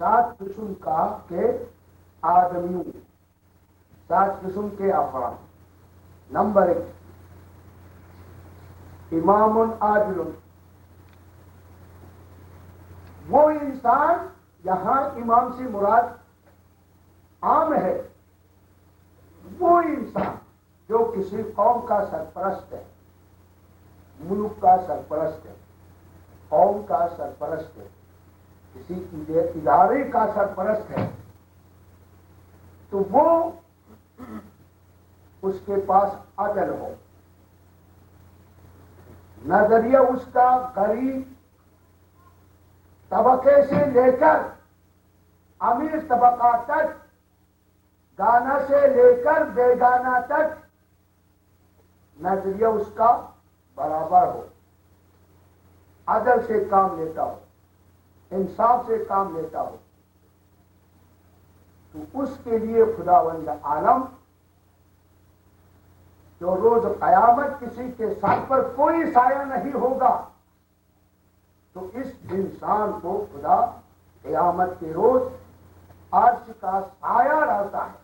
7 قسم کا کہ آدمیوں، 7 قسم کے افراد۔ نمبر 1 امام عادل، وہ انسان، یہاں امام سے مراد عام ہے، وہ انسان جو کسی قوم کا سرپرست ہے، ملک کا سرپرست ہے، قوم کا سرپرست ہے، کسی ادارے کا سرپرست ہے، تو وہ اس کے پاس عدل ہو، نظریہ اس کا غریب طبقے سے لے کر امیر طبقہ تک، گانا سے لے کر بیگانہ تک نظریہ اس کا برابر ہو، عدل سے کام لیتا ہو، انصاف سے کام لیتا ہو، تو اس کے لیے خداوند عالم جو روز قیامت کسی کے سر پر کوئی سایہ نہیں ہوگا، تو اس انسان کو خدا قیامت کے روز عرش کا سایہ ڈالتا ہے۔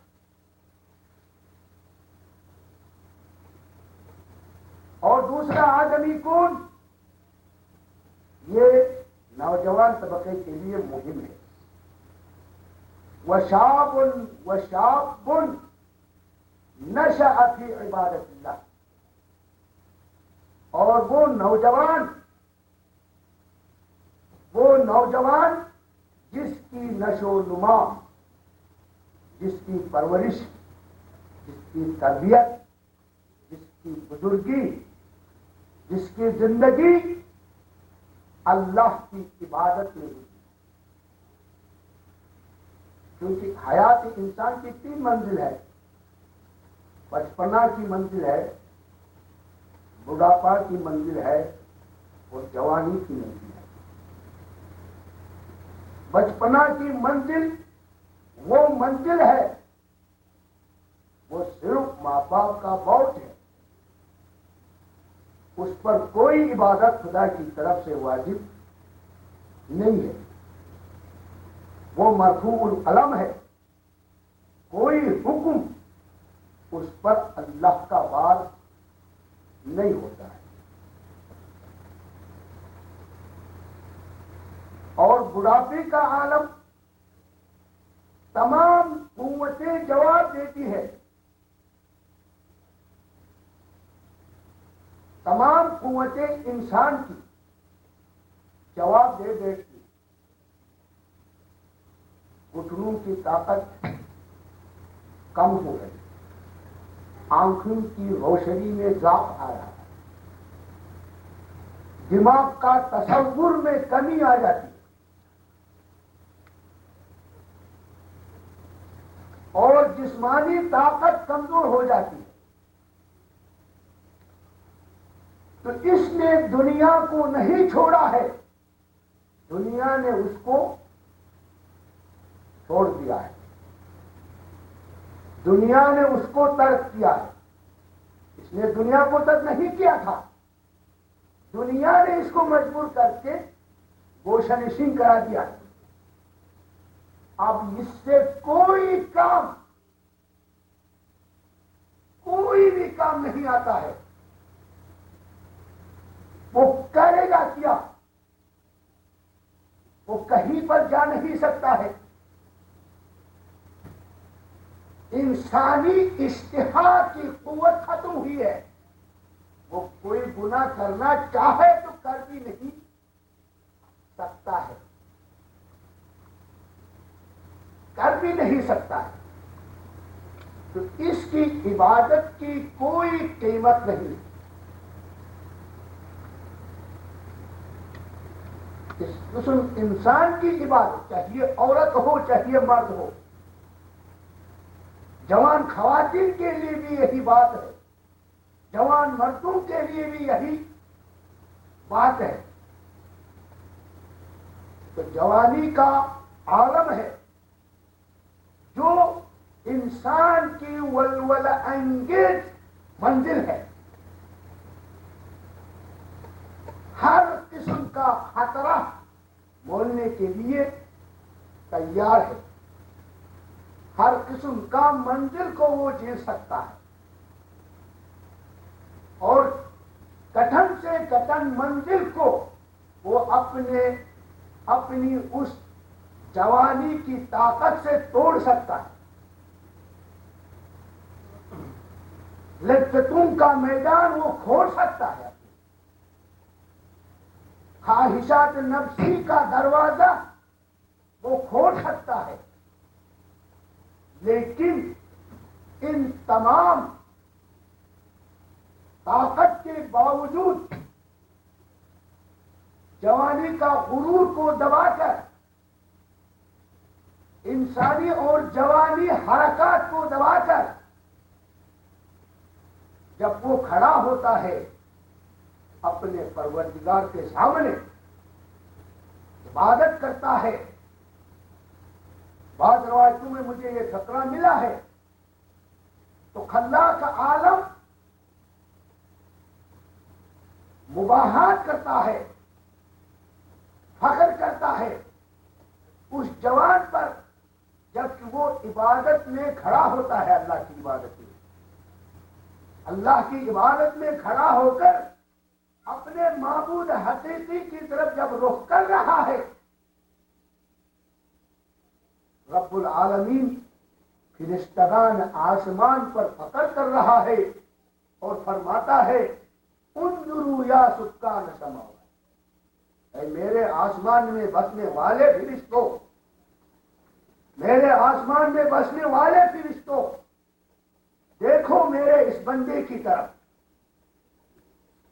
اور دوسرا آدمی کون؟ یہ نوجوان طبقے کے لیے مہم ہے۔ وشاب نشأ فی عبادت اللہ، اور وہ نوجوان جس کی نشو و نما، جس کی پرورش، جس کی تربیت، جس کی بزرگی، جس کی زندگی اللہ کی عبادت میں ہوئی، کیونکہ حیات انسان کی 3 منزل ہے، بچپنا کی منزل ہے، بڑھاپا کی منزل ہے، اور جوانی کی منزل ہے۔ بچپنا کی منزل وہ منزل ہے، وہ صرف ماں باپ کا بوجھ ہے، اس پر کوئی عبادت خدا کی طرف سے واجب نہیں ہے، وہ مرفوع القلم ہے، کوئی حکم اس پر اللہ کا وار نہیں ہوتا ہے۔ اور بڑھاپے کا عالم تمام قوتیں جواب دیتی ہے، تمام قوتیں انسان کی جواب دے دیتی، گھٹنوں کی طاقت کم ہو گئی، آنکھوں کی روشنی میں ضعف آ رہا ہے، دماغ کا تصور میں کمی آ جاتی ہے، اور جسمانی طاقت کمزور ہو جاتی ہے۔ تو اس نے دنیا کو نہیں چھوڑا ہے، دنیا نے اس کو چھوڑ دیا ہے، دنیا نے اس کو ترک کیا ہے، اس نے دنیا کو ترک نہیں کیا تھا، دنیا نے اس کو مجبور کر کے گوشہ نشین کرا دیا۔ اب اس سے کوئی بھی کام نہیں آتا ہے، وہ کرے گا کیا؟ وہ کہیں پر جا نہیں سکتا ہے، انسانی اشتہا کی قوت ختم ہوئی ہے، وہ کوئی گناہ کرنا چاہے تو کر بھی نہیں سکتا ہے، کر بھی نہیں سکتا ہے، تو اس کی عبادت کی کوئی قیمت نہیں۔ اس قسم انسان کی عبادت، چاہیے عورت ہو چاہیے مرد ہو، جوان خواتین کے لیے بھی یہی بات ہے، جوان مردوں کے لیے بھی یہی بات ہے۔ تو جوانی کا عالم ہے جو انسان کی ولولہ انگیز منزل ہے، ہر قسم کا خطرہ مولنے کے لیے تیار ہے، ہر قسم کا منزل کو وہ جی سکتا ہے، اور کٹھن سے کٹھن منزل کو وہ اپنی اس جوانی کی طاقت سے توڑ سکتا ہے۔ لذتوں کا میدان وہ کھول سکتا ہے، خواہشات نفسی کا دروازہ وہ کھول سکتا ہے، لیکن ان تمام طاقت کے باوجود جوانی کا غرور کو دبا کر، انسانی اور جوانی حرکات کو دبا کر جب وہ کھڑا ہوتا ہے اپنے پروردگار کے سامنے عبادت کرتا ہے۔ بعض روایتوں میں مجھے یہ فقرہ ملا ہے تو خلا کا عالم مباحات کرتا ہے، فخر کرتا ہے اس جوان پر جبکہ وہ عبادت میں کھڑا ہوتا ہے، اللہ کی عبادت میں، اللہ کی عبادت میں کھڑا ہو کر اپنے معبود حقیقی کی طرف جب رخ کر رہا ہے، رب العالمین فرشتگان آسمان پر فخر کر رہا ہے اور فرماتا ہے انظروا یا سکان السماوات، اے میرے آسمان میں بسنے والے فرشتوں، میرے آسمان میں بسنے والے فرشتوں، دیکھو میرے اس بندے کی طرف،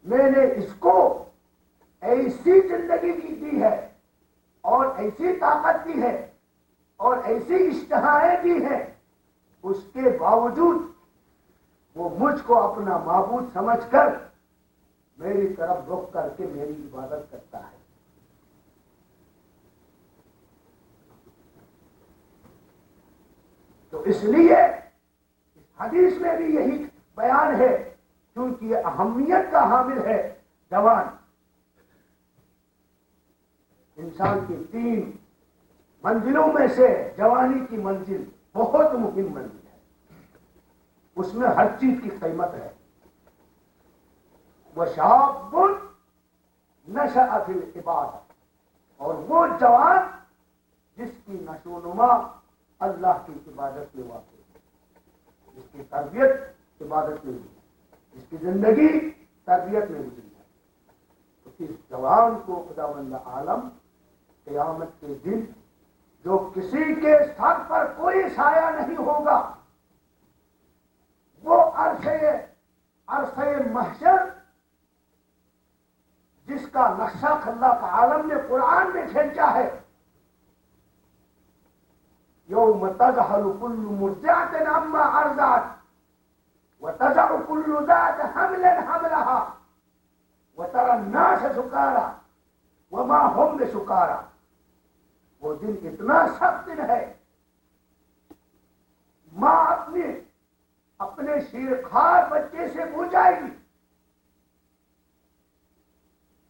میں نے اس کو ایسی زندگی کی دی ہے اور ایسی طاقت دی ہے اور ایسی اشتہائیں دی ہیں، اس کے باوجود وہ مجھ کو اپنا معبود سمجھ کر میری طرف رخ کر کے میری عبادت کرتا ہے۔ تو اس لیے اس حدیث میں بھی یہی بیان ہے، کیونکہ یہ اہمیت کا حامل ہے۔ جوان انسان کی 3 منزلوں میں سے جوانی کی منزل بہت مہم منزل ہے، اس میں ہر چیز کی قیمت ہے۔ وشاب نشأ فی العبادۃ، اور وہ جوان جس کی نشو و نما اللہ کی عبادت میں واقع ہے، جس کی تربیت عبادت میں ہوئی ہے، جس کی زندگی تربیت میں گزری ہے، تو اس جوان کو خداوند عالم قیامت کے دن جو کسی کے سر پر کوئی سایہ نہیں ہوگا، وہ عرصے محشر جس کا نقشہ اللہ تعالی نے قرآن میں کھینچا ہے، یوم تذہل کل مرضعۃ عما ارضعت وتضع کل ذات حمل حملها وترى الناس سکارى وما هم بسکارى، وہ دن اتنا سخت دن ہے، ماں اپنے شیرخوار بچے سے پوچھائے گی،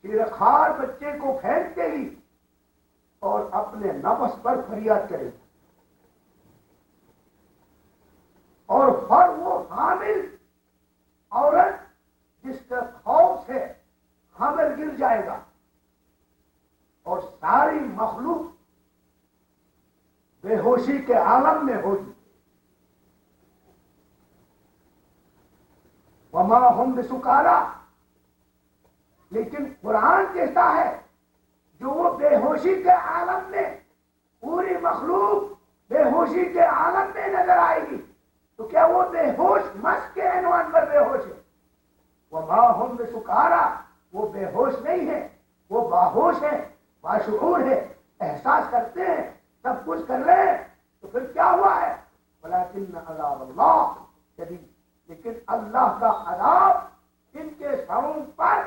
شیرخوار بچے کو پھینک دے گی اور اپنے نفس پر فریاد کرے گی، اور ہر وہ حامل عورت جس کا خوف سے حمل گر جائے گا، اور ساری مخلوق بے ہوشی کے عالم میں ہوگی۔ وما هم بسکارى، لیکن قرآن کہتا ہے جو وہ بے ہوشی کے عالم میں، پوری مخلوق بے ہوشی کے عالم میں نظر آئے گی، تو کیا وہ بے ہوش مست کے عنوان پر بے ہوش ہے؟ وما هم بسکارى، وہ بے ہوش نہیں ہے، وہ باہوش ہے، باشعور ہے، احساس کرتے ہیں، سب کچھ کر رہے ہیں، تو پھر کیا ہوا ہے؟ ولکن عذاب اللہ شدید، لیکن اللہ کا عذاب ان کے سروں پر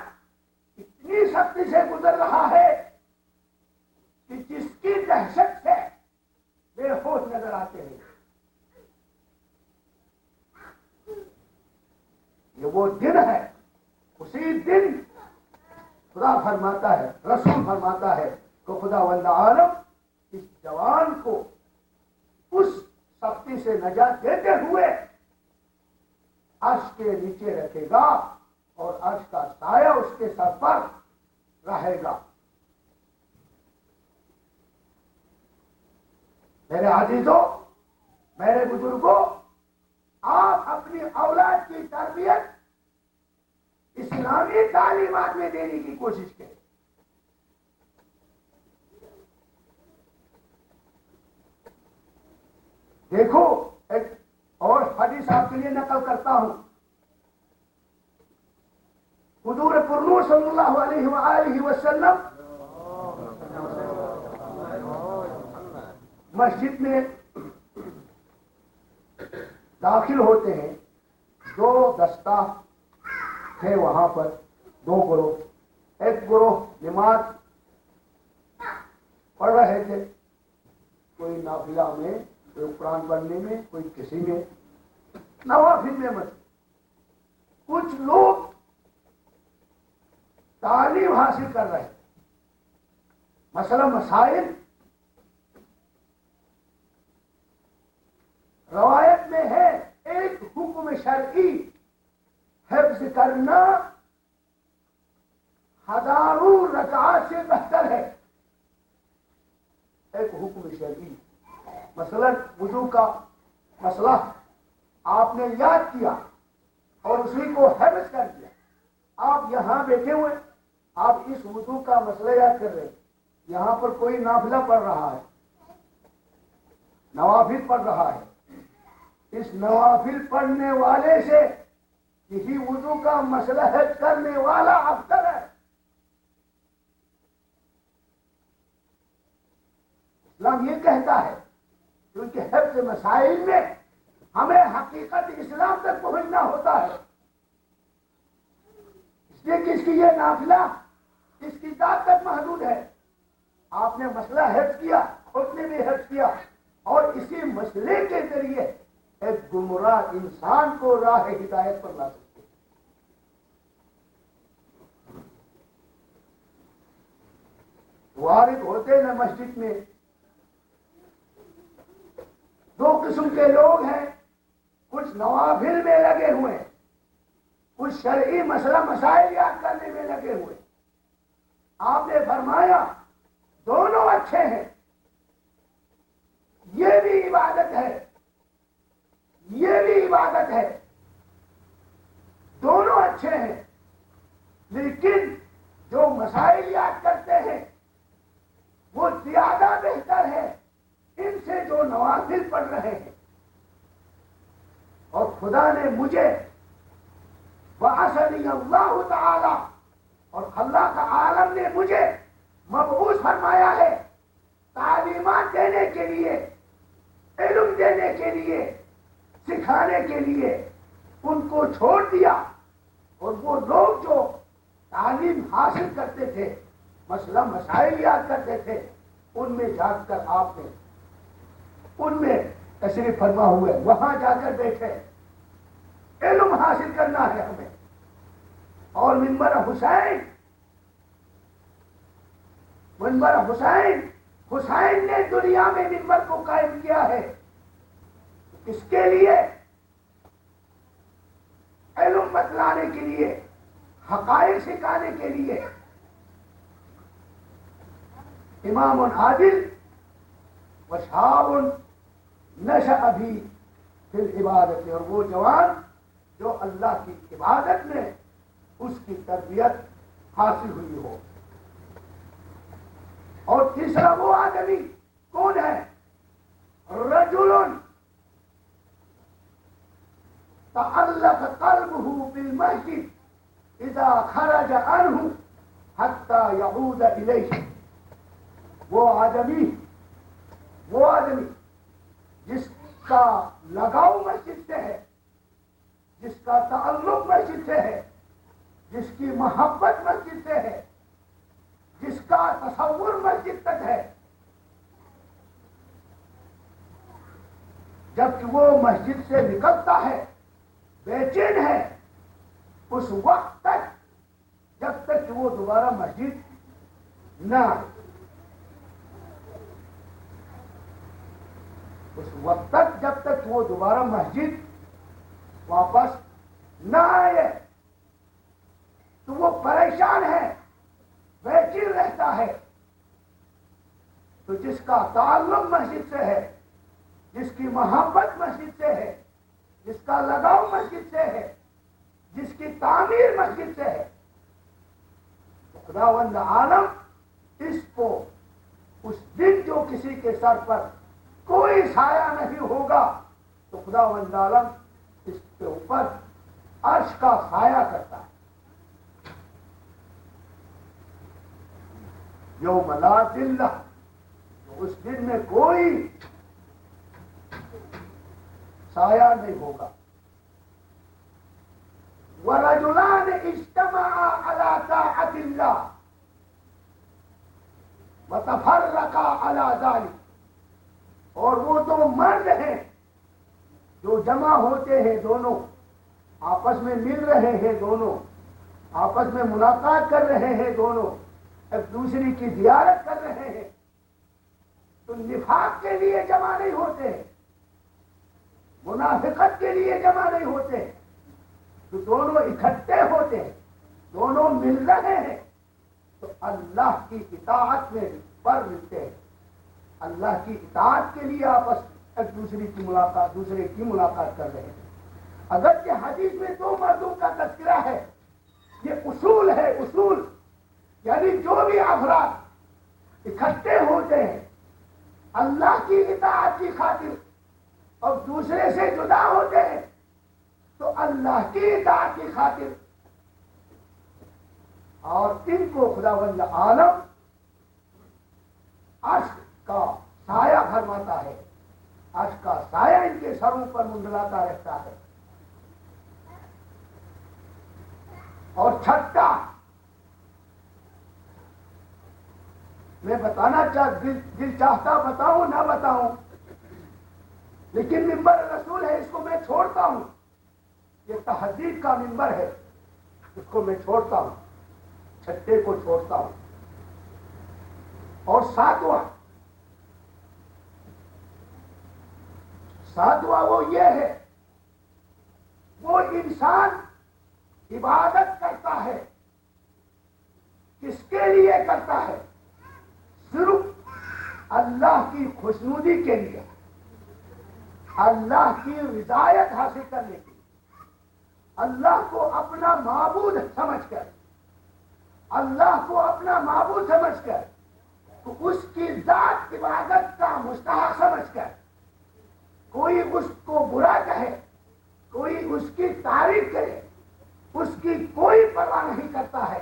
اتنی سختی سے گزر رہا ہے کہ جس کی دہشت سے بے ہوش نظر آتے ہیں۔ یہ وہ دن ہے، اسی دن خدا فرماتا ہے، رسول فرماتا ہے کہ خداوند عالم اس جوان کو سے نجات دیتے ہوئے عرش کے نیچے رکھے گا اور عرش کا سایہ اس کے سر پر رہے گا. میرے عزیزوں، میرے بزرگوں، آپ اپنی اولاد کی تربیت اسلامی تعلیمات میں دینے کی کوشش کریں. دیکھو، ایک اور حدیث آپ کے لیے نقل کرتا ہوں. حضور پرنور صلی اللہ علیہ وآلہ وسلم مسجد میں داخل ہوتے ہیں. دو دستہ تھے وہاں پر، دو گروہ. ایک گروہ نماز پڑھ رہے تھے، کوئی نافلہ میں، کوئی قرآن پڑھنے میں، کوئی کسی میں، نوافل میں مت. کچھ لوگ تعلیم حاصل کر رہے ہیں، مثلا مسائل. روایت میں ہے ایک حکم شرعی حفظ کرنا ہزاروں رکعات سے بہتر ہے. ایک حکم شرعی، مثلا وضو کا مسئلہ آپ نے یاد کیا اور اسی کو حفظ کر دیا. آپ یہاں بیٹھے ہوئے، آپ اس وضو کا مسئلہ یاد کر رہے ہیں. یہاں پر کوئی نافلہ پڑھ رہا ہے، نوافل پڑھ رہا ہے. اس نوافل پڑھنے والے سے کسی وضو کا مسئلہ حفظ کرنے والا افضل ہے. اسلام یہ کہتا ہے، کیونکہ حفظ مسائل میں ہمیں حقیقت اسلام تک پہنچنا ہوتا ہے. اس لیے کہ اس کی یہ نافلہ اس کی ذات تک محدود ہے. آپ نے مسئلہ حفظ کیا، اس نے بھی حفظ کیا، اور اسی مسئلے کے ذریعے ایک گمراہ انسان کو راہ ہدایت پر لا سکتے. وارد ہوتے نا مسجد میں، دو قسم کے لوگ ہیں. کچھ نوافل میں لگے ہوئے، کچھ شرعی مسئلہ مسائل یاد کرنے میں لگے ہوئے. آپ نے فرمایا دونوں اچھے ہیں، یہ بھی عبادت ہے، یہ بھی عبادت ہے، دونوں اچھے ہیں. لیکن جو مسائل یاد کرتے ہیں وہ زیادہ بہتر ہے ان سے جو نوافل پڑھ رہے ہیں. اور خدا نے مجھے وَأَسَنِيَ اللَّهُ تعالی، اور اللہ کا عالم نے مجھے مبعوث فرمایا ہے تعلیمات دینے کے لیے، علم دینے کے لیے، سکھانے کے لیے. ان کو چھوڑ دیا، اور وہ لوگ جو تعلیم حاصل کرتے تھے، مسئلہ مسائل یاد کرتے تھے، ان میں جا کر آپ نے ان میں تشریف فرما ہوئے، وہاں جا کر بیٹھے. علم حاصل کرنا ہے ہمیں. اور منبر حسین، منبر حسین، حسین نے دنیا میں منبر کو قائم کیا ہے. اس کے لیے علم بتلانے کے لیے، حقائق سکھانے کے لیے. امام عادل وشہاب نشأ بھی فی العبادت، اور وہ جوان جو اللہ کی عبادت میں اس کی تربیت حاصل ہوئی ہو. اور تیسرا وہ آدمی کون ہے؟ رجل تعلق قلبه بالمسجد اذا خرج عنه حتى يعود الیہ. وہ آدمی جس کا لگاؤ مسجد سے ہے، جس کا تعلق مسجد سے ہے، جس کی محبت مسجد سے ہے، جس کا تصور مسجد تک ہے، جب وہ مسجد سے نکلتا ہے بے چین ہے اس وقت تک، جب تک کہ وہ دوبارہ مسجد نہ آئے. اس وقت تک جب تک وہ دوبارہ مسجد واپس نہ آئے تو وہ پریشان ہے، بیچین رہتا ہے۔ تو جس کا تعلق مسجد سے ہے، جس کی محبت مسجد سے ہے، جس کا لگاؤ مسجد سے ہے، جس کی تعمیر مسجد سے ہے، تو خداوند عالم اس کو اس دن جو کسی کے سر پر کوئی سایہ نہیں ہوگا تو خداوند عالم اس کے اوپر عرش کا سایہ کرتا ہے۔ یوم لا ظل، اس دن میں کوئی سایہ نہیں ہوگا۔ وَرَجُلَانِ اجْتَمَعَا عَلَى طَاعَةِ اللَّهِ وَتَفَرَّقَا عَلَى ذَلِكَ، اور وہ دو مرد ہیں جو جمع ہوتے ہیں، دونوں آپس میں مل رہے ہیں، دونوں آپس میں ملاقات کر رہے ہیں، دونوں ایک دوسرے کی زیارت کر رہے ہیں، تو نفاق کے لیے جمع نہیں ہوتے، منافقت کے لیے جمع نہیں ہوتے، تو دونوں اکٹھے ہوتے ہیں، دونوں مل رہے ہیں تو اللہ کی اطاعت میں پر ملتے ہیں، اللہ کی اطاعت کے لیے آپس ایک دوسرے کی ملاقات کر رہے ہیں۔ اگرچہ حدیث میں دو مردوں کا تذکرہ ہے، یہ اصول ہے، اصول یعنی جو بھی افراد اکٹھے ہوتے ہیں اللہ کی اطاعت کی خاطر اور دوسرے سے جدا ہوتے ہیں تو اللہ کی اطاعت کی خاطر، اور ان کو خداوند عالم عرش کا سایہ فرماتا ہے، عرش کا سایہ ان کے سروں پر منڈلاتا رہتا ہے۔ اور چھٹا میں بتانا دل چاہتا بتاؤں نہ بتاؤں، لیکن ممبر رسول ہے، اس کو میں چھوڑتا ہوں، یہ تہذیب کا ممبر ہے، اس کو میں چھوڑتا ہوں، چھٹے کو چھوڑتا ہوں۔ اور ساتواں وہ یہ ہے، وہ انسان عبادت کرتا ہے، کس کے لیے کرتا ہے؟ صرف اللہ کی خوشنودی کے لیے، اللہ کی رضایت حاصل کرنے کے لیے، اللہ کو اپنا معبود سمجھ کر، اللہ کو اپنا معبود سمجھ کر، تو اس کی ذات عبادت کا مستحق سمجھ کر، کوئی اس کو برا کہے، کوئی اس کی تعریف کرے، اس کی کوئی پرواہ نہیں کرتا ہے،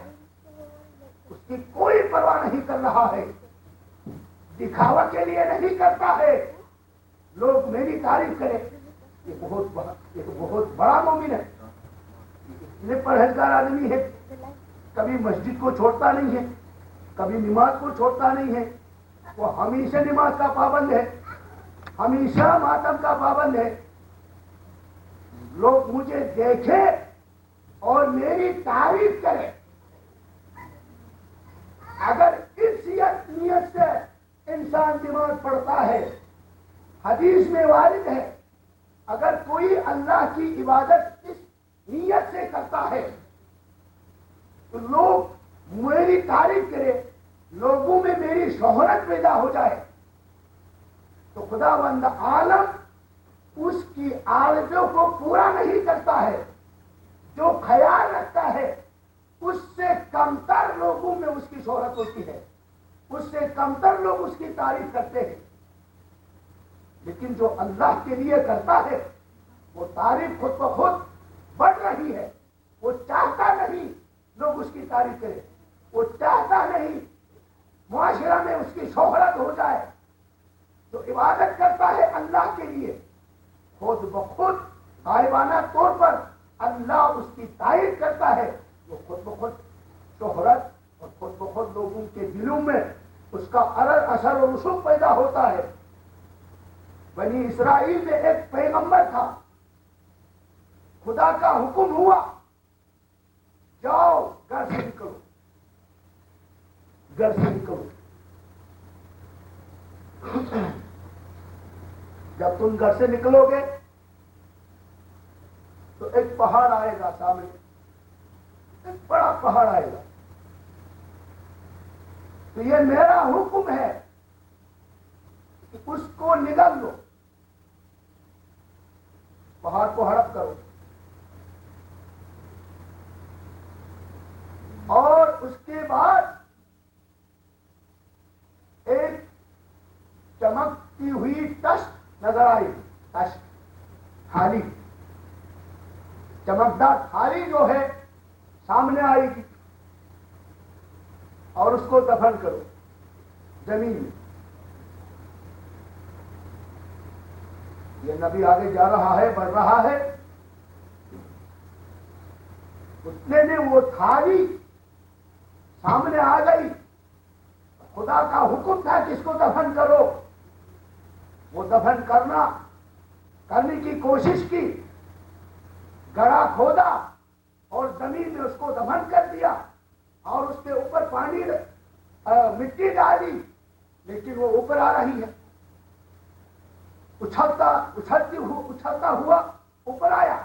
اس کی کوئی پرواہ نہیں کر رہا ہے، دکھاوا کے لیے نہیں کرتا ہے، لوگ میری تعریف کریں، یہ بہت بڑا مومن ہے، اتنے پرہیزگار آدمی ہے، کبھی مسجد کو چھوڑتا نہیں ہے، کبھی نماز کو چھوڑتا نہیں ہے، وہ ہمیشہ نماز کا پابند ہے، ہمیشہ ماتم کا پابند ہے، لوگ مجھے دیکھیں اور میری تعریف کریں۔ اگر اس نیت سے انسان نماز پڑھتا ہے، حدیث میں وارد ہے، اگر کوئی اللہ کی عبادت اس نیت سے کرتا ہے تو لوگ میری تعریف کرے، لوگوں میں میری شہرت پیدا ہو جائے، تو خداوند عالم اس کی آرزو کو پورا نہیں کرتا ہے، جو خیال رکھتا ہے اس سے کمتر لوگوں میں اس کی شہرت ہوتی ہے، اس سے کمتر لوگ اس کی تعریف کرتے ہیں، لیکن جو اللہ کے لیے کرتا ہے وہ تعریف خود بخود بڑھ رہی ہے، وہ چاہتا نہیں لوگ اس کی تعریف کریں، وہ چاہتا نہیں معاشرہ میں اس کی شہرت ہو جائے، جو عبادت کرتا ہے اللہ کے لیے خود بخود غائبانہ طور پر اللہ اس کی تعریف کرتا ہے، وہ خود بخود شہرت اور خود بخود لوگوں کے دلوں میں اس کا اثر و رسوخ پیدا ہوتا ہے۔ بنی اسرائیل میں ایک پیغمبر تھا، خدا کا حکم ہوا جاؤ گھر سے نکلو، گھر سے نکلو، جب تم گھر سے نکلو گے تو ایک پہاڑ آئے گا سامنے، ایک بڑا پہاڑ آئے گا، تو یہ میرا حکم ہے کہ اس کو نگل لو، پہاڑ کو ہڑپ کرو، اور اس کے بعد ایک چمکتی ہوئی تشت نظر آئی، تشت تھالی، چمکدار تھالی جو ہے سامنے آئے گی، اور اس کو دفن کرو زمین میں۔ یہ نبی آگے جا رہا ہے، بڑھ رہا ہے، اتنے میں وہ تھالی سامنے آ گئی، خدا کا حکم تھا کہ اس کو دفن کرو، وہ دفن کرنے کی کوشش کی، گڑھا کھودا اور زمین میں اس کو دفن کر دیا، اور اس کے اوپر پانی مٹی ڈالی، لیکن وہ اوپر آ رہی ہے، اچھلتا ہوا اوپر آیا،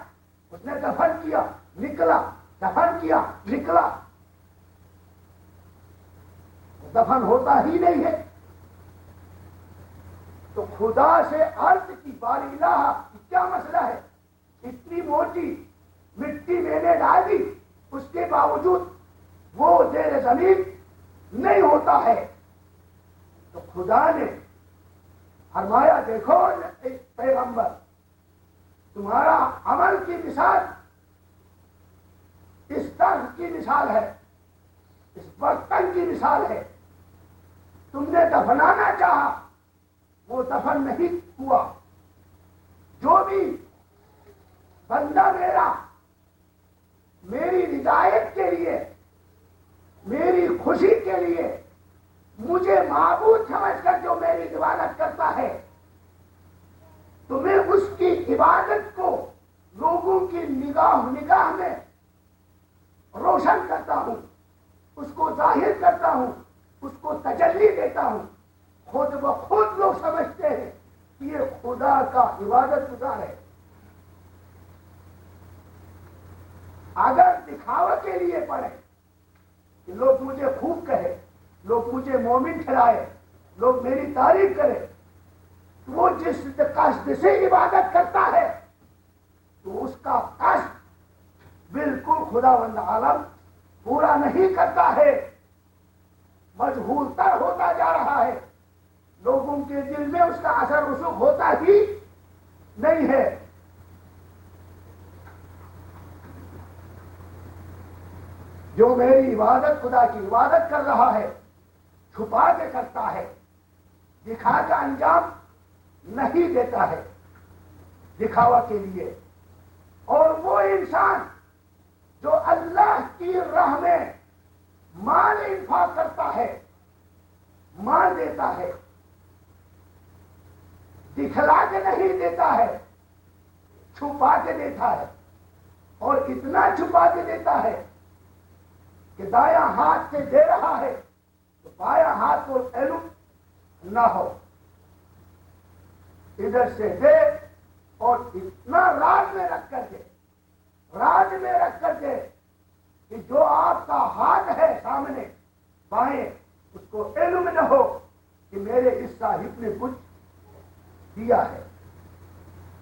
اس نے دفن کیا نکلا، دفن کیا نکلا، دفن ہوتا ہی نہیں ہے۔ تو خدا سے عرض کی، باری الہ کیا مسئلہ ہے، اتنی موٹی مٹی میں نے ڈال دی، اس کے باوجود وہ زیر زمین نہیں ہوتا ہے۔ تو خدا نے فرمایا دیکھو پیغمبر، تمہارا عمل کی مثال اس درخت کی مثال ہے، اس برتن کی مثال ہے، تم نے دفنانا چاہا، وہ دفن نہیں ہوا۔ جو بھی بندہ میری رضایت کے لیے، میری خوشی کے لیے مجھے معبود سمجھ کر جو میری عبادت کرتا ہے، تو میں اس کی عبادت کو لوگوں کی نگاہ میں روشن کرتا ہوں، اس کو ظاہر کرتا ہوں، اس کو تجلی دیتا ہوں، خود بخود لوگ سمجھتے ہیں کہ یہ خدا کا عبادت گزار ہے۔ اگر دکھاوا کے لیے پڑے کہ لوگ مجھے خوب کہے، لوگ مجھے مومن ٹھہرائے، لوگ میری تعریف کرے، تو وہ جس قصد سے عبادت کرتا ہے تو اس کا قصد بالکل خداوند عالم پورا نہیں کرتا ہے، مجہول تر ہوتا جا رہا ہے، لوگوں کے دل میں اس کا اثر رسوخ ہوتا ہی نہیں ہے۔ جو میری عبادت، خدا کی عبادت کر رہا ہے، چھپا کے کرتا ہے، دکھا کا انجام نہیں دیتا ہے دکھاوا کے لیے، اور وہ انسان جو اللہ کی راہ میں مال انفاق کرتا ہے، مال دیتا ہے، دکھلا کے نہیں دیتا ہے، چھپا کے دیتا ہے، اور اتنا چھپا کے دیتا ہے کہ دایاں ہاتھ سے دے رہا ہے تو بایاں ہاتھ کو علم نہ ہو، ادھر سے دے اور اتنا راز میں رکھ کر کے کہ جو آپ کا ہاتھ ہے سامنے بائیں، اس کو علم نہ ہو کہ میرے اس صاحب نے کچھ دیا ہے۔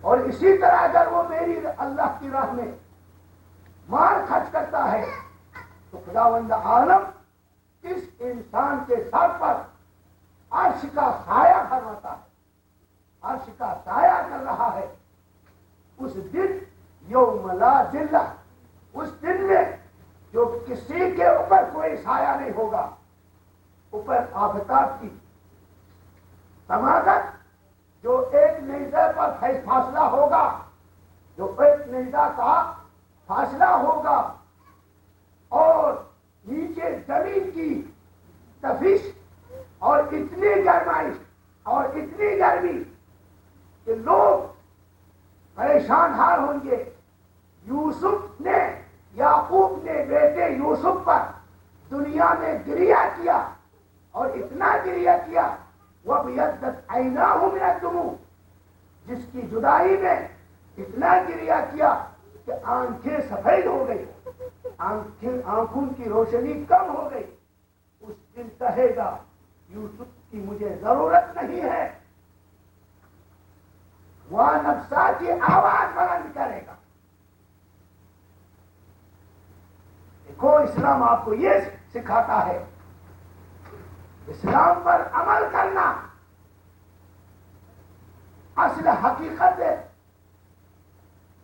اور اسی طرح اگر وہ میری اللہ کی راہ میں مال خرچ کرتا ہے تو خداوند عالم اس انسان کے سر پر عرش کا سایہ فرماتا ہے، عرش کا سایہ کر رہا ہے۔ اس دن یوم لا ذلہ، اس دن میں جو کسی کے اوپر کوئی سایہ نہیں ہوگا، اوپر آفتاب کی تماغت، جو ایک نیزے پر فاصلہ ہوگا، جو ایک نیزہ کا فاصلہ ہوگا، اور نیچے زمین کی تفش اور اتنی گرمائش اور اتنی گرمی کہ لوگ پریشان حال ہوں گے۔ یوسف نے، یعقوب نے بیٹے یوسف پر دنیا میں گریہ کیا، اور اتنا گریہ کیا وَابْيَضَّتْ عَيْنَاهُ مِنَ الدُّمُوعِ، جس کی جدائی میں اتنا گریہ کیا کہ آنکھیں سفید ہو گئی، آنکھوں کی روشنی کم ہو گئی، اس دن کہے گا یوسف کی مجھے ضرورت نہیں ہے، وہ نفسا کی آواز بلند کرے گا۔ دیکھو اسلام آپ کو یہ سکھاتا ہے، اسلام پر عمل کرنا اصل حقیقت ہے،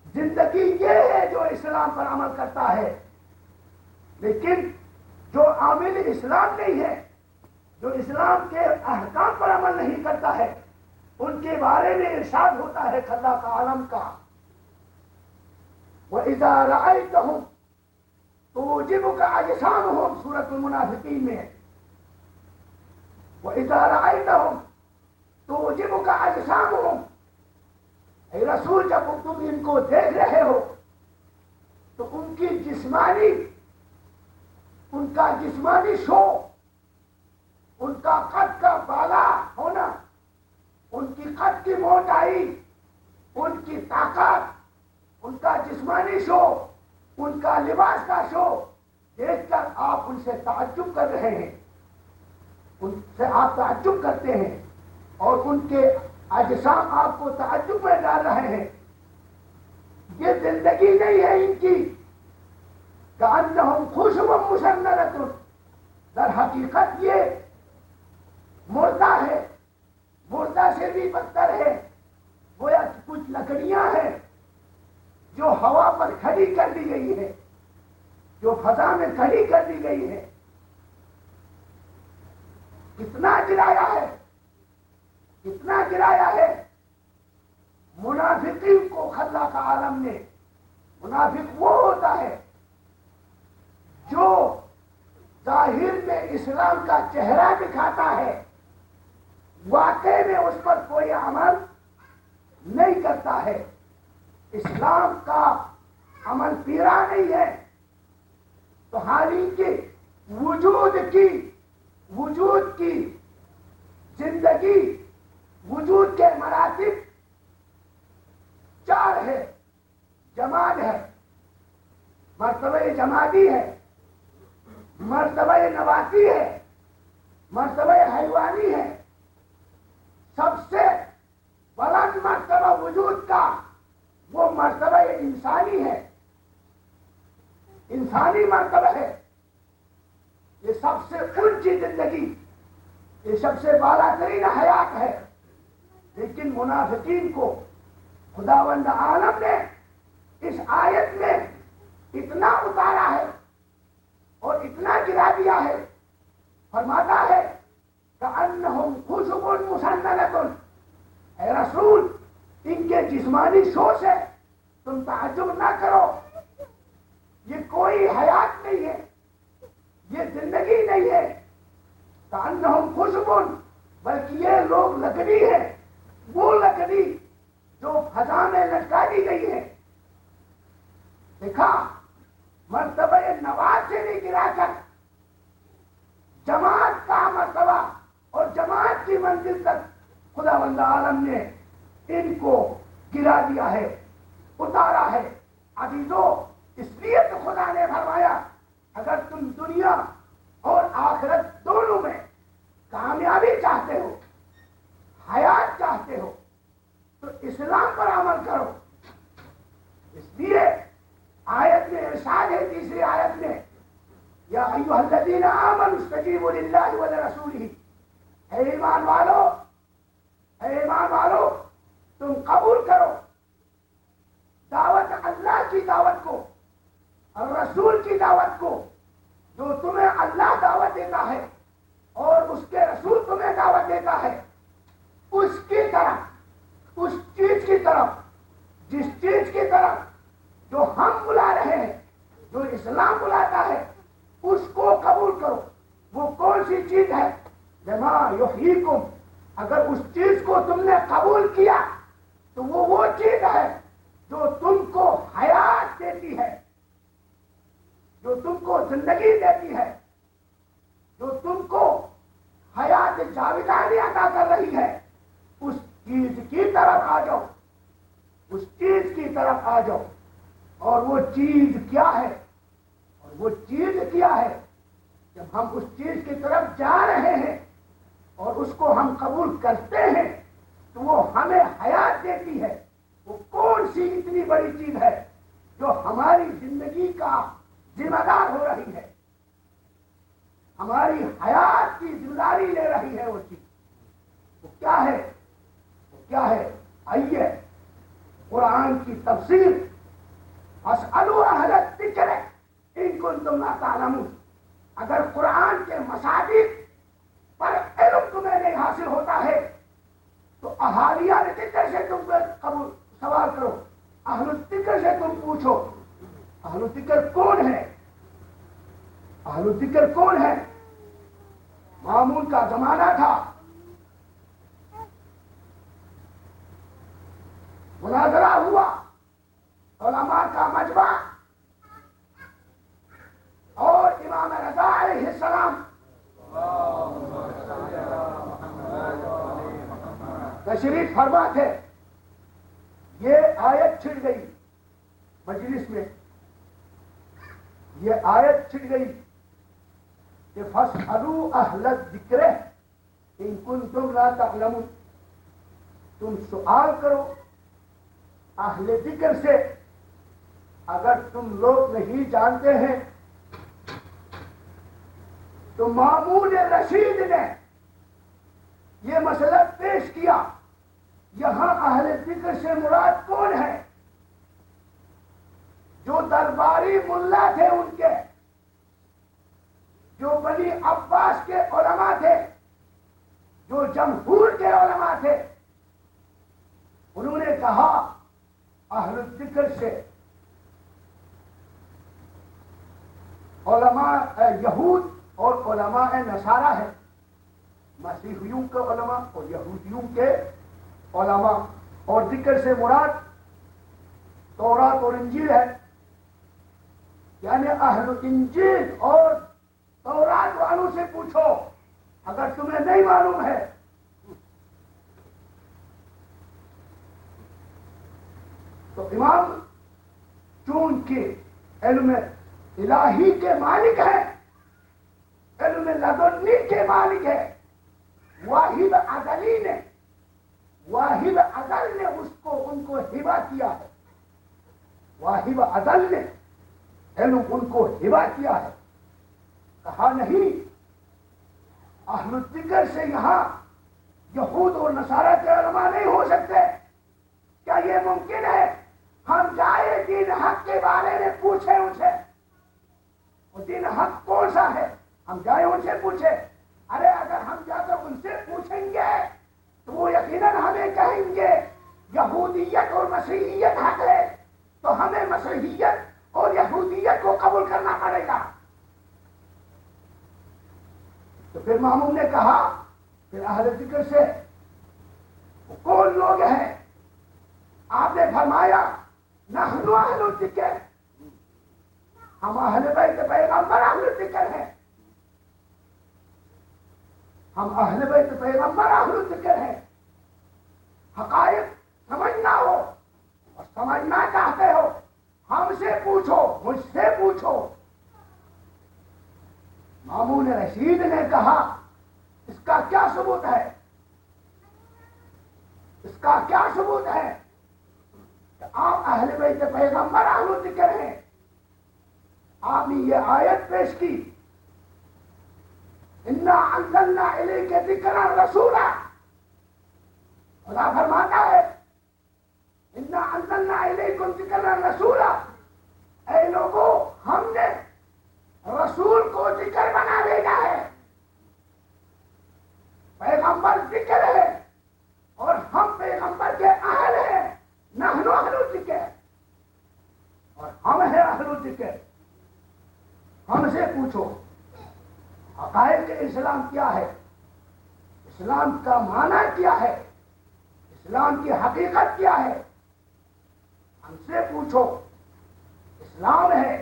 زندگی یہ ہے جو اسلام پر عمل کرتا ہے۔ لیکن جو عامل اسلام نہیں ہے، جو اسلام کے احکام پر عمل نہیں کرتا ہے، ان کے بارے میں ارشاد ہوتا ہے اللہ تعالی کا، وَإِذَا رَأَيْتَهُمْ تُعْجِبُكَ أَجْسَامُهُمْ سورۃ المنافقین میں، وَإِذَا رَأَيْتَهُمْ تُعْجِبُكَ أَجْسَامُهُمْ، اے رسول جب تم ان کو دیکھ رہے ہو تو ان کا جسمانی شو، ان کا قد کا بالا ہونا، ان کی قد کی موٹائی، ان کی طاقت، ان کا جسمانی شو، ان کا لباس کا شو دیکھ کر آپ ان سے تعجب کر رہے ہیں، ان سے آپ تعجب کرتے ہیں، اور ان کے اجسام آپ کو تعجب میں ڈال رہے ہیں۔ یہ زندگی نہیں ہے ان کی، کأنہم خشب مسندۃ، در حقیقت یہ مردہ ہے، مردہ سے بھی بدتر ہے، گویا کچھ لکڑیاں ہیں جو ہوا پر کھڑی کر دی گئی ہے، جو فضا میں کھڑی کر دی گئی ہے۔ کتنا گرایا ہے، کتنا گرایا ہے منافقین کو اللہ کا عالم نے۔ منافق وہ ہوتا ہے جو ظاہر میں اسلام کا چہرہ دکھاتا ہے، واقع میں اس پر کوئی عمل نہیں کرتا ہے، اسلام کا عمل پیرا نہیں ہے، تو حالانکہ وجود کی زندگی، وجود کے مراتب 4 ہے، جماد ہے، مرتبہ جمادی ہے، مرتبہ نباتی ہے، مرتبہ حیوانی ہے۔ سب سے بلند مرتبہ وجود کا وہ مرتبہ انسانی ہے، انسانی مرتبہ ہے، یہ سب سے اونچی زندگی، یہ سب سے بالا ترین حیات ہے۔ لیکن منافقین کو خداوند عالم نے اس آیت میں اتنا اتارا ہے اور اتنا گرا دیا ہے، فرماتا ہے کأنہم خشب مسندۃ، اے رسول ان کے جسمانی شو سے تم تعجب نہ کرو، یہ کوئی حیات نہیں ہے، یہ زندگی نہیں ہے، کأنہم خشب، بلکہ یہ لوگ لکڑی ہے، وہ لکڑی جو فضا میں لٹکا دی گئی ہے۔ دیکھا مرتبہ نواز سے بھی گرا کر جماعت کا مرتبہ اور جماعت کی منزل تک خداوند عالم نے ان کو گرا دیا ہے، اتارا ہے۔ عزیزو، اس لیے تو خدا نے فرمایا اگر تم دنیا اور آخرت دونوں میں کامیابی چاہتے ہو، حیات چاہتے ہو، تو اسلام پر عمل کرو۔ اس لیے آیت میں ارشاد ہے، تیسری آیت میں، یا ایھا الذین آمنوا استجیبوا للہ ولرسولہ، اے ایمان والو تم قبول کرو دعوت اللہ کی دعوت کو اور رسول کی دعوت کو، جو تمہیں اللہ دعوت دیتا ہے اور اس کے رسول تمہیں دعوت دیتا ہے، اس کی طرف، اس چیز کی طرف، جس چیز کی طرف جو ہم بلا رہے ہیں، جو اسلام بلاتا ہے، اس کو قبول کرو۔ وہ کون سی چیز ہے؟ لما یحییکم، اگر اس چیز کو تم نے قبول کیا تو وہ چیز ہے جو تم کو حیات دیتی ہے، جو تم کو زندگی دیتی ہے، جو تم کو حیات جاویدانی عطا کر رہی ہے، اس چیز کی طرف آ جاؤ۔ طرف آ جاؤ. اور وہ چیز کیا ہے؟ اور وہ چیز کیا ہے؟ جب ہم اس چیز کی طرف جا رہے ہیں اور اس کو ہم قبول کرتے ہیں تو وہ ہمیں حیات دیتی ہے. وہ کون سی اتنی بڑی چیز ہے جو ہماری زندگی کا ذمہ دار ہو رہی ہے، ہماری حیات کی ذمہ داری لے رہی ہے؟ وہ چیز وہ کیا ہے؟ وہ کیا ہے؟ آئیے قرآن کی تفسیر فاسألوا اہل الذکر ان کنتم لا تعلمون. اگر قرآن کے مصادیق پر علم تمہیں نہیں حاصل ہوتا ہے تو اہالیہ ذکر سے تم قبول سوال کرو، اہل الذکر سے تم پوچھو. اہل الذکر کون ہے؟ اہل الذکر کون ہے؟ مامون کا زمانہ تھا، مناظرہ ہوا، علماء کا مجمع اور امام رضا علیہ السلام تشریف فرما تھے. یہ آیت چھڑ گئی مجلس میں، یہ آیت چھڑ گئی کہ فاسألوا اہل الذکر ان کنتم لا تعلمون. تم سوال کرو اہل ذکر سے اگر تم لوگ نہیں جانتے ہیں. تو مامون رشید نے یہ مسئلہ پیش کیا. یہاں اہل ذکر سے مراد کون ہے؟ جو درباری ملا تھے ان کے، جو بنی عباس کے علماء تھے، جو جمہور کے علماء تھے. انہوں نے کہا اہل الذکر سے علماء یہود اور علماء نصارہ ہے، مسیحیوں کے علماء اور یہودیوں کے علماء. اور ذکر سے مراد تورات اور انجیل ہے، یعنی اہل انجیل اور تورات والوں سے پوچھو اگر تمہیں نہیں معلوم ہے. تو امام چونکہ علم الہی کے مالک ہے، علم لدنی کے مالک ہے، واحد ازلی نے، واحد ازل نے ان کو ہبہ کیا ہے. واحد ازل نے علم ان کو ہبہ کیا ہے. کہا نہیں اہل الذکر سے یہاں یہود اور نصارہ کے علماء نہیں ہو سکتے. کیا یہ ممکن ہے ہم جائے دین حق کے بارے میں پوچھیں ان سے؟ وہ دین حق کون سا ہے؟ ہم جائیں ان سے پوچھیں. ارے اگر ہم جا کر ان سے پوچھیں گے تو وہ یقیناً ہمیں کہیں گے یہودیت اور مسیحیت حق ہے، تو ہمیں مسیحیت اور یہودیت کو قبول کرنا پڑے گا. تو پھر مامون نے کہا پھر اہل ذکر سے وہ کون لوگ ہیں؟ آپ نے فرمایا نحن اہل الذکر، ہم اہل بیت پیغمبر اہل الذکر ہیں. ہم اہل بیت پیغمبر اہل الذکر ہیں. حقائق سمجھنا ہو اور سمجھنا چاہتے ہو ہم سے پوچھو، مجھ سے پوچھو. مامون رشید نے کہا اس کا کیا ثبوت ہے؟ اس کا کیا ثبوت ہے کہ آپ اہل بیت پیغمبر اہل الذکر ہیں؟ آپ نے یہ آیت پیش کی انا انزلنا الیک ذکرا رسولا. خدا فرماتا ہے انا انزلنا الیکم ذکرا رسولا، اے لوگوں ہم نے رسول کو ذکر بنا بھیجا ہے. پیغمبر ذکر ہے اور ہم پیغمبر کے اہل ہیں. نحن اہل الذکر، اور ہم ہیں اہل الذکر. ہم سے پوچھو حقائق اسلام کیا ہے، اسلام کا معنی کیا ہے، اسلام کی حقیقت کیا ہے. ہم سے پوچھو. اسلام ہے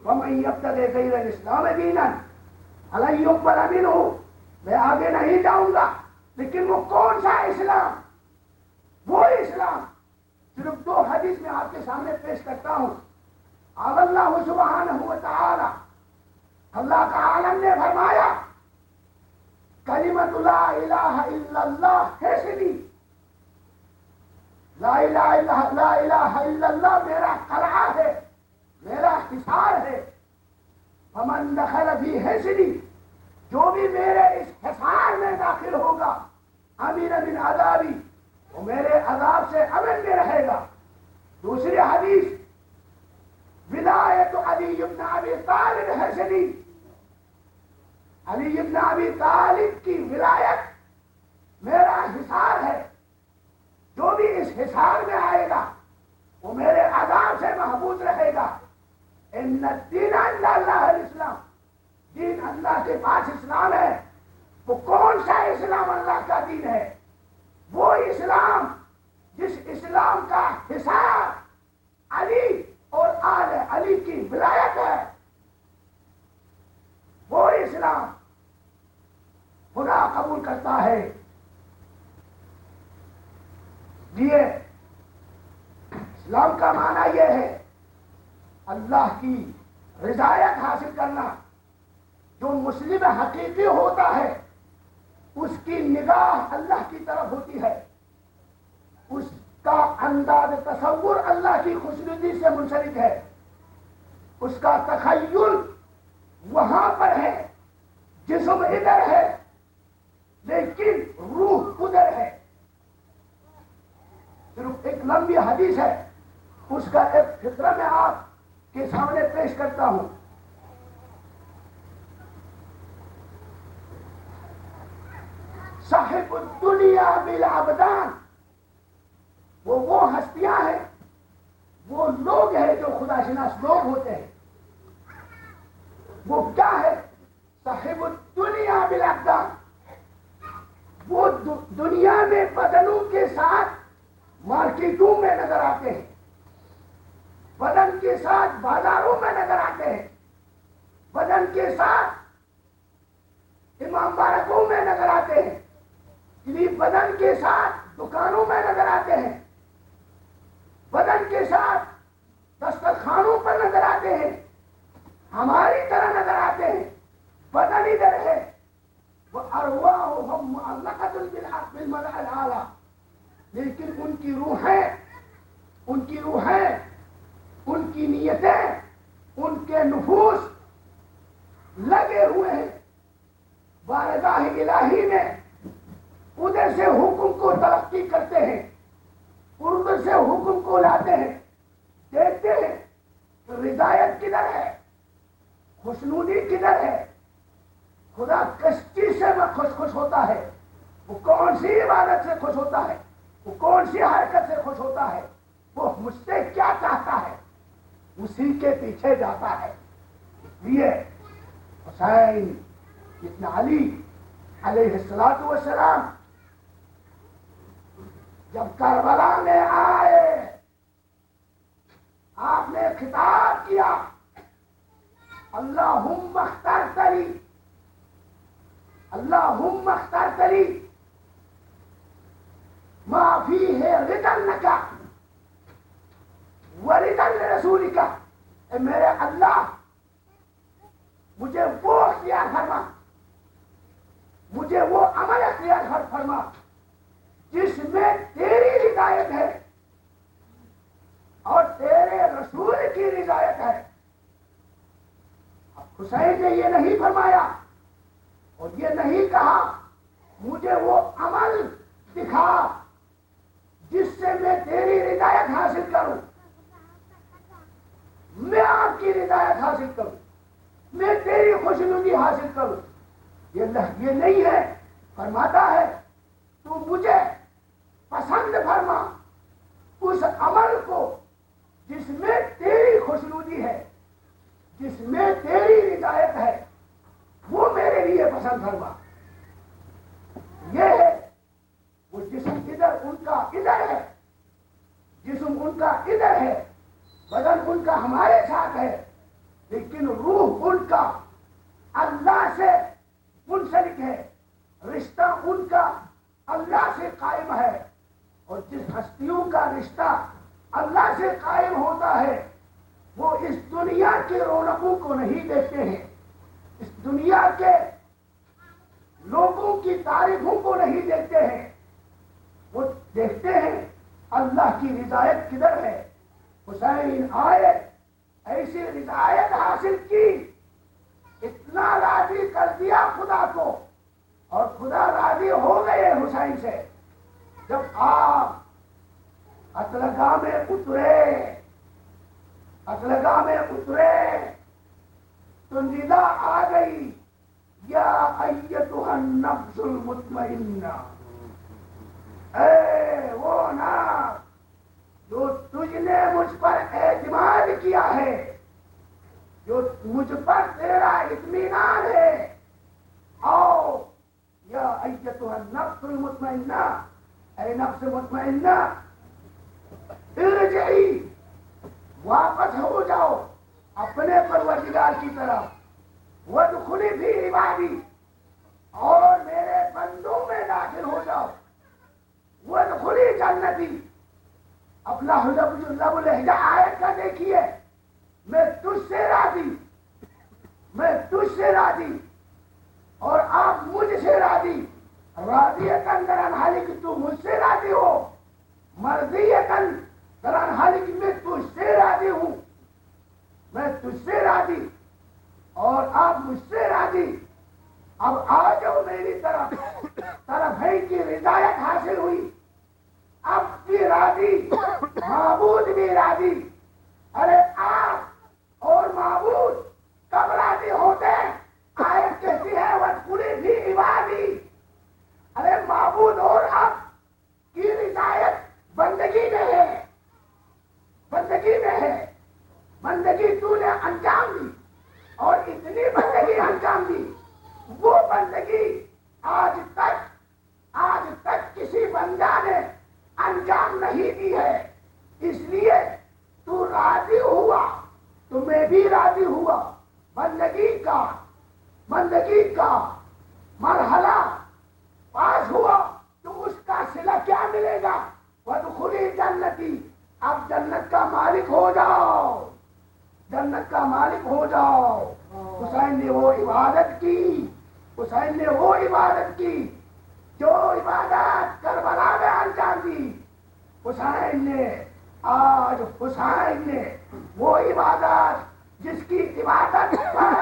وَمَن يَبْتَغِ غَيْرَ الْإِسْلَامِ دِينًا فَلَن يُقْبَلَ مِنْهُ. میں آگے نہیں جاؤں گا، لیکن وہ کون سا اسلام؟ وہ اسلام صرف 2 حدیث میں میں آپ کے سامنے پیش کرتا ہوں. اللہ سبحانہ و تعالی اللہ کا عالم نے فرمایا کلمۃ لا الہ الا اللہ حسنی، لا الہ الا اللہ میرا قلعہ ہے، میرا حصار ہے. فمن دخل فی حسنی، جو بھی میرے اس حصار میں داخل ہوگا، امین من عذابی، وہ میرے عذاب سے امن میں رہے گا. دوسری حدیث ولایت علی بن ابی طالب حسنی، علی بن ابی طالب کی ولایت میرا حصار ہے، جو بھی اس حصار میں آئے گا وہ میرے عذاب سے محفوظ رہے گا. ان الدین عند اللہ الاسلام، دین اللہ کے پاس اسلام ہے. وہ کون سا اسلام اللہ کا دین ہے؟ وہ اسلام جس اسلام کا حصار علی اور آل علی کی ولایت ہے. وہ اسلام خدا قبول کرتا ہے. یہ اسلام کا معنی یہ ہے اللہ کی رضایت حاصل کرنا. جو مسلم حقیقی ہوتا ہے اس کی نگاہ اللہ کی طرف ہوتی ہے، اس کا انداز تصور اللہ کی خوشنودی سے منسلک ہے، اس کا تخیل وہاں پر ہے، جسم ادھر ہے لیکن روح ادھر ہے. صرف ایک لمبی حدیث ہے، اس کا ایک فقرہ میں آپ کے سامنے پیش کرتا ہوں. صاحب الدنیا بالابدان، وہ ہستیاں ہیں، وہ لوگ ہیں جو خدا شناس لوگ ہوتے ہیں. وہ کیا ہے؟ صاحب الدنیا بالابدان، وہ دنیا میں بدنوں کے ساتھ مارکیٹوں میں نظر آتے ہیں، بدن کے ساتھ بازاروں میں نظر آتے ہیں، بدن کے ساتھ امام بارکوں میں نظر آتے ہیں، بدن کے ساتھ دکانوں میں نظر آتے ہیں، بدن کے ساتھ دسترخوانوں پر نظر آتے ہیں، ہماری طرح نظر آتے ہیں. بدن ادھر ہے، وہ ارواحهم معلقۃ بالملأ الاعلی، لیکن ان کی روحیں، ان کی نیتیں، ان کے نفوس لگے ہوئے ہیں بارگاہ الہی میں. ادھر سے حکم کو تلقی کرتے ہیں، ادھر سے حکم کو لاتے ہیں. دیکھتے ہیں کہ رضایت کدھر ہے، خوشنودی کدھر ہے. خدا کس چیز سے خوش ہوتا ہے، وہ کون سی عبادت سے خوش ہوتا ہے، وہ کون سی حرکت سے خوش ہوتا ہے، وہ مجھ سے کیا چاہتا ہے، اسی کے پیچھے جاتا ہے. یہ حسین ابن علی علیہ الصلوۃ والسلام جب کربلا میں آئے، آپ نے خطاب کیا اللہم اخترتنی، اللہم اخترتنی ما فیہ رضا لک ورضا لرسولک. اے میرے اللہ، مجھے وہ اختیار فرما، مجھے وہ عمل اختیار فرما جس میں تیری رضایت ہے اور تیرے رسول کی رضایت ہے. اب حسین نے یہ نہیں فرمایا اور یہ نہیں کہا مجھے وہ عمل دکھا جس سے میں تیری رضایت حاصل کروں، میں آپ کی رضایت حاصل کروں، میں تیری خوشنودی حاصل کروں. یہ نہیں ہے. فرماتا ہے تو مجھے پسند فرما اس عمل کو جس میں تیری خوشنودی ہے، جس میں تیری رضایت ہے، وہ میرے لیے پسند فرما. یہ ہے وہ جسم ادھر ان کا ادھر ہے، جسم ان کا ادھر ہے، بدن ان کا ہمارے ساتھ ہے، لیکن روح ان کا اللہ سے منسلک ہے، رشتہ ان کا اللہ سے قائم ہے. اور جس ہستیوں کا رشتہ اللہ سے قائم ہوتا ہے وہ اس دنیا کے رونقوں کو نہیں دیکھتے ہیں، اس دنیا کے لوگوں کی تعریفوں کو نہیں دیکھتے ہیں، وہ دیکھتے ہیں اللہ کی رضایت کدھر ہے۔ حسین آئے، ایسی رضایت حاصل کی، اتنا راضی کر دیا خدا کو، اور خدا راضی ہو گئے حسین سے۔ جب آپ قتلگاہ میں اترے، قتلگاہ میں اترے تو ندا آ گئی، یا ایتھا النفس المطمئنہ، اے وہ نفس جو تجھ نے مجھ پر اعتماد کیا ہے، جو مجھ پر تیرا اطمینان ہے، آؤ یا ایتھا النفس المطمئنہ، اے نفس مطمئنہ، ارجعی، واپس ہو جاؤ اپنے پروردگار کی طرف، وادخلی فی عبادی، اور میرے بندوں میں داخل ہو جاؤ، وادخلی جنتی۔ اپنا لب لہجہ آیت کا دیکھیے، میں تجھ سے راضی، میں تجھ سے راضی، اور آپ مجھ سے راضی، راضیتاً در حالی کہ تو مجھ سے راضی ہو، مرضیتاً در حالی کہ میں تجھ سے راضی ہوں، میں تجھ سے راضی اور آپ مجھ سے راضی۔ اب آ جاؤ میری طرف ہے کہ رضایت حاصل ہوئی، اب بھی راضی، معبود بھی راضی۔ ارے آپ اور معبود کب راضی ہوتے ہیں؟ آیت کہتی ہے وادخلی فی عبادی۔ ارے معبود اور آپ کی رضایت بندگی میں ہے، بندگی میں ہے، بندگی تو نے انجام دی، اور اتنی بندگی انجام دی، وہ بندگی آج تک کسی بندہ نے انجام نہیں دی ہے۔ اس لیے تو راضی ہوا تو میں بھی راضی ہوا۔ بندگی کا مرحلہ پاس ہوا تو اس کا صلہ کیا ملے گا؟ وادخلی جنتی، اب جنت کا مالک ہو جاؤ، جنت کا مالک ہو جاؤ۔ حسین نے وہ عبادت کی، حسین نے وہ عبادت کی جو عبادت کربلا میں انجام دی۔ حسین نے وہ عبادت جس کی عبادت پر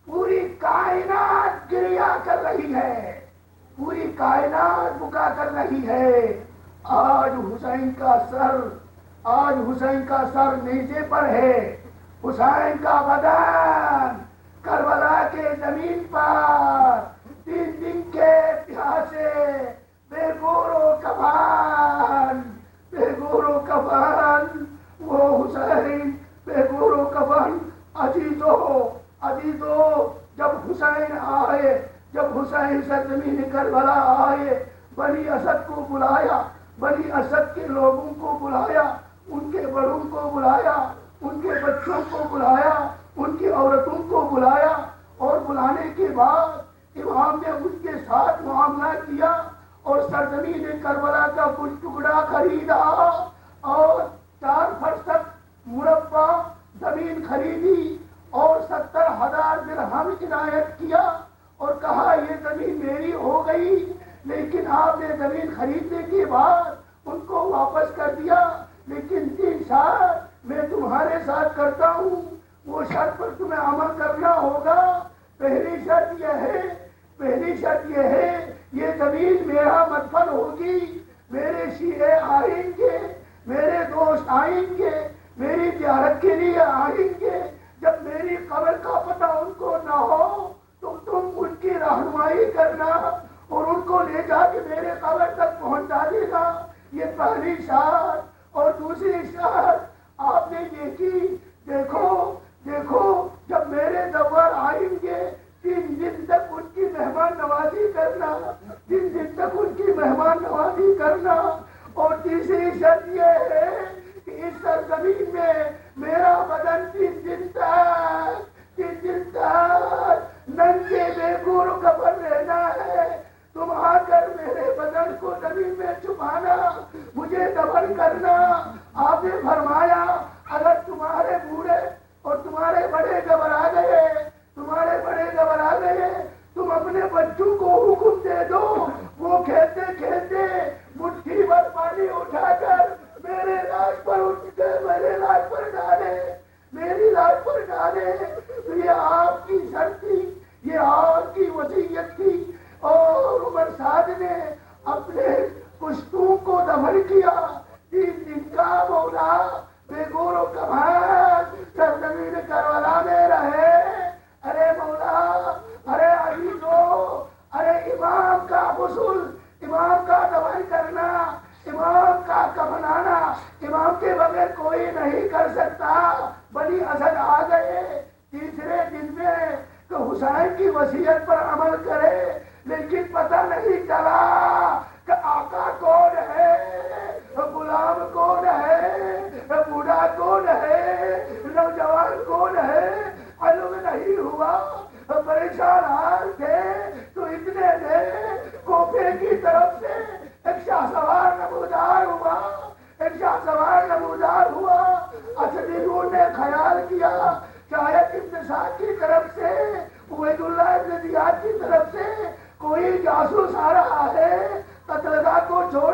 پوری کائنات گریہ کر رہی ہے، پوری کائنات بکا کر رہی ہے۔ آج حسین کا سر نیزے پر ہے، حسین کا بدن کربلا کے زمین پر 3 دن کے پیاسے بے گور و کفن، بے گور و کفن، وہ حسین بے گور و کفن۔ عزیزو، جب حسین آئے، جب حسین سرزمین کربلا آئے، بنی اسد کو بلایا، بنی اسد کے لوگوں کو بلایا، ان کے بڑوں کو بلایا، ان کے بچوں کو بلایا، ان کی عورتوں کو بلایا، اور بلانے کے بعد امام نے ان کے ساتھ معاملہ کیا، اور سرزمین کربلا کا کچھ ٹکڑا خریدا، اور 4 فرسخ مربع زمین خریدی، اور 70,000 درہم عنایت کیا، اور کہا یہ زمین میری ہو گئی۔ لیکن آپ نے زمین خریدنے کے بعد ان کو واپس کر دیا، لیکن 3 شرط میں تمہارے ساتھ کرتا ہوں، وہ شرط پر تمہیں عمل کرنا ہوگا۔ پہلی شرط یہ ہے یہ زمین میرا مدفن ہوگی، میرے شیعے آئیں گے، میرے دوست آئیں گے، میری زیارت کے لیے آئیں گے، جب میری قبر کا پتہ ان کو نہ ہو تو تم ان کی رہنمائی کرنا اور ان کو لے جا کے میرے قبر تک پہنچا دینا۔ یہ پہلی شرط۔ اور دوسری شرط آپ نے یہ کی، دیکھو جب میرے زوار آئیں گے 3 دن تک ان کی مہمان نوازی کرنا، 3 دن تک ان کی مہمان نوازی کرنا۔ اور تیسری شرط یہ ہے کہ اس سرزمین میں میرا بدن 3 دن تک ننگے بے گور و کفن رہنا ہے۔ تم آ کر میرے بدن کو زمین میں چھپانا، مجھے دفن کرنا۔ آپ نے فرمایا اگر تمہارے بوڑھے اور تمہارے بڑے گھبرا گئے، تمہارے بڑے گھبرا گئے، تم اپنے بچوں کو حکم دے دو، وہ کھیلتے کھیلتے مٹھی بھر پانی اٹھا کر میرے لاش پر اٹھ کے میرے لاش پر ڈالے، میری لاش پر ڈالے۔ تو یہ آپ کی شرط تھی، یہ آپ کی وصیت تھی۔ اور عمر سعد نے اپنے پشتوں کو دفن کیا، 3 دن کا مولا بے گور و کمال سرزمین کربلا میں رہے۔ ارے مولا، ارے عزیزو، ارے امام کا غسل، امام کا دفن کرنا، امام کا کفنانا امام کے بغیر کوئی نہیں کر سکتا۔ بنی اسد آ گئے تیسرے دن میں کہ حسین کی وصیت پر عمل کرے، لیکن پتہ نہیں چلا کہ آقا کون ہے، غلام کون ہے، بوڑھا کون ہے، نوجوان کون ہے، معلوم نہیں ہوا۔ پریشان حال تھے تو اتنے میں کوفے کی طرف سے ایک شاہ سوار نمودار ہوا، ایک شاہ سوار نمودار ہوا۔ اسدیون نے خیال کیا شاید ابن سعد کی طرف سے، عبید اللہ ابن زیاد کی طرف سے کوئی جاسوس آ رہا ہے، قتلگاہ کو چھوڑ